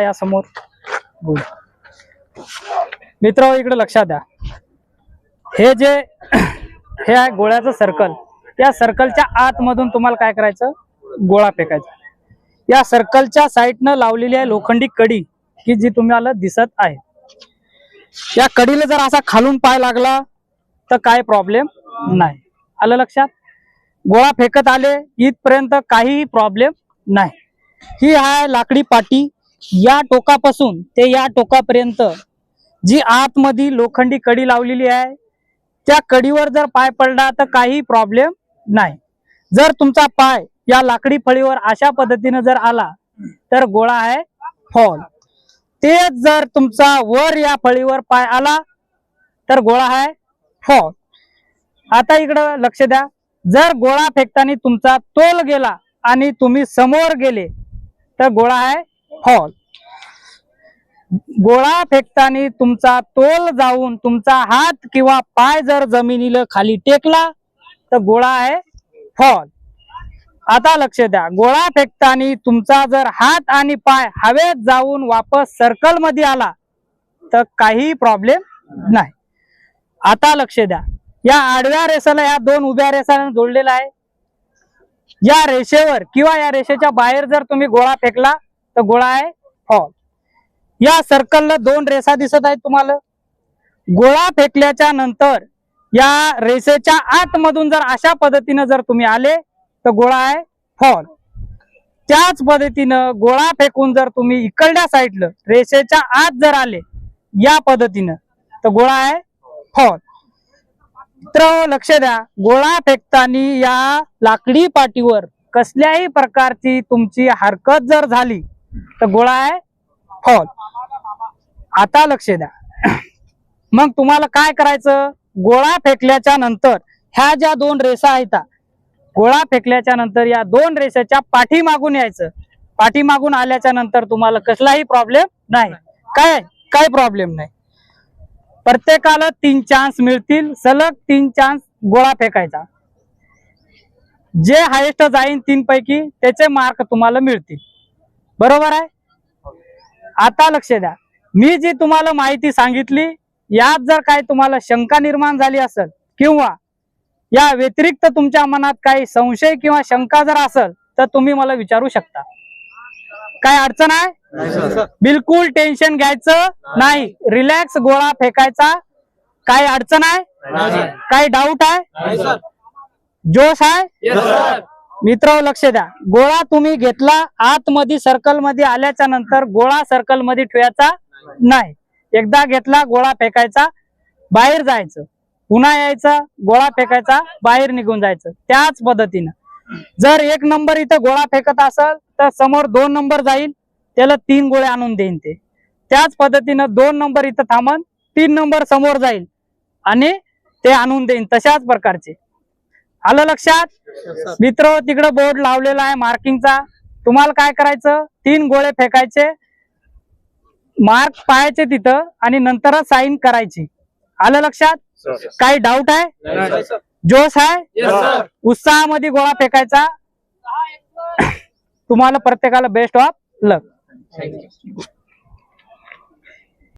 या समोर मित्र इकडे लक्षात द्या, हे आहे गोळ्याचं सर्कल. या सर्कलच्या आतमधून तुम्हाला काय करायचं, गोळा फेकायचा. या सर्कलच्या साईडनं लावलेली आहे लोखंडी कडी की जी तुम्हाला दिसत आहे. या कडीला जर असा खालून पाय लागला तर काय प्रॉब्लेम नाही. आलं लक्षात? गोळा फेकत आले इथपर्यंत काहीही प्रॉब्लेम नाही. ही आहे लाकडी पाटी. या टोकापासून ते या टोकापर्यंत जी आतमध्ये लोखंडी कडी लावलेली आहे त्या कडीवर जर पाय पडला तर काही प्रॉब्लेम नाही. जर तुमचा पाय या लाकडी फळीवर अशा पद्धतीने जर आला तर गोळा आहे फॉल. तेच जर तुमचा वर या फळीवर पाय आला तर गोळा आहे फॉल. आता इकडं लक्ष द्या, जर गोळा फेकताना तुमचा तोल गेला आणि तुम्ही समोर गेले तर गोळा आहे फॉल. गोळा फेकताना तुमचा तोल जाऊन तुमचा हात किंवा पाय जर जमिनीला खाली टेकला तर गोळा आहे फॉल. आता लक्ष द्या, गोळा फेकताना तुमचा जर हात आणि पाय हवेत जाऊन वापस सर्कल मध्ये आला तर काही प्रॉब्लेम नाही. आता लक्ष द्या, या आडव्या रेषेला या दोन उभ्या रेषांना जोडलेला आहे. या रेषेवर किंवा या रेषेच्या बाहेर जर तुम्ही गोळा फेकला तर गोळा आहे फॉल. या सर्कलला दोन रेषा दिसत आहेत तुम्हाला. गोळा फेकल्याच्या नंतर या रेषेच्या आतमधून जर अशा पद्धतीने जर तुम्ही आले तर गोळा आहे फॉल. त्याच पद्धतीनं गोळा फेकून जर तुम्ही इकडल्या साईडला रेषेच्या आत जर आले या पद्धतीनं तर गोळा आहे फॉल. तर लक्ष द्या, गोळा फेकताना या लाकडी पाटीवर कसल्याही प्रकारची तुमची हरकत जर झाली तर गोळा आहे फॉल. आता लक्ष द्या, मग तुम्हाला काय करायचं, गोळा फेकल्याच्या नंतर ह्या ज्या दोन रेषा आहेत, गोळा फेकल्याच्या नंतर या दोन रेषेच्या पाठीमागून यायचं. पाठीमागून आल्याच्या नंतर तुम्हाला कसलाही प्रॉब्लेम नाही. काय प्रॉब्लेम नाही. प्रत्येकाला 3 चान्स मिळतील. सलग 3 चान्स गोळा फेकायचा. जे हायेस्ट जाईन 3 पैकी त्याचे मार्क तुम्हाला मिळतील. बरोबर आहे? आता लक्ष द्या, मी जी तुम्हाला माहिती सांगितली यात जर काय तुम्हाला शंका निर्माण झाली असेल किंवा या व्यतिरिक्त तुमच्या मनात काही संशय किंवा शंका जर असेल तर तुम्ही मला विचारू शकता. काय अडचण आहे? बिलकुल टेन्शन घ्यायचं नाही. रिलॅक्स गोळा फेकायचा. काय अडचण आहे? काही डाऊट आहे? जोश आहे? मित्र लक्ष द्या, गोळा तुम्ही घेतला, आतमध्ये सर्कल मध्ये आल्याच्या नंतर गोळा सर्कल मध्ये ठेवायचा नाही. एकदा घेतला गोळा फेकायचा, बाहेर जायचं, पुन्हा यायचं, गोळा फेकायचा, बाहेर निघून जायचं. त्याच पद्धतीनं जर 1 नंबर इथं गोळा फेकत असेल तर समोर 2 नंबर जाईल, त्याला 3 गोळे आणून देईन ते. त्याच पद्धतीनं 2 नंबर इथं थांबन, 3 नंबर समोर जाईल आणि ते आणून देईन. तशाच प्रकारचे. आलं लक्षात? मित्र तिकडे बोर्ड लावलेला आहे मार्किंगचा. तुम्हाला काय करायचं, 3 गोळे फेकायचे, मार्क पाहायचे तिथं आणि नंतरच साइन करायची. आलं लक्षात? काही डाऊट आहे? जोश आहे? उत्साहामध्ये गोळा फेकायचा. तुम्हाला प्रत्येकाला बेस्ट ऑफ लक.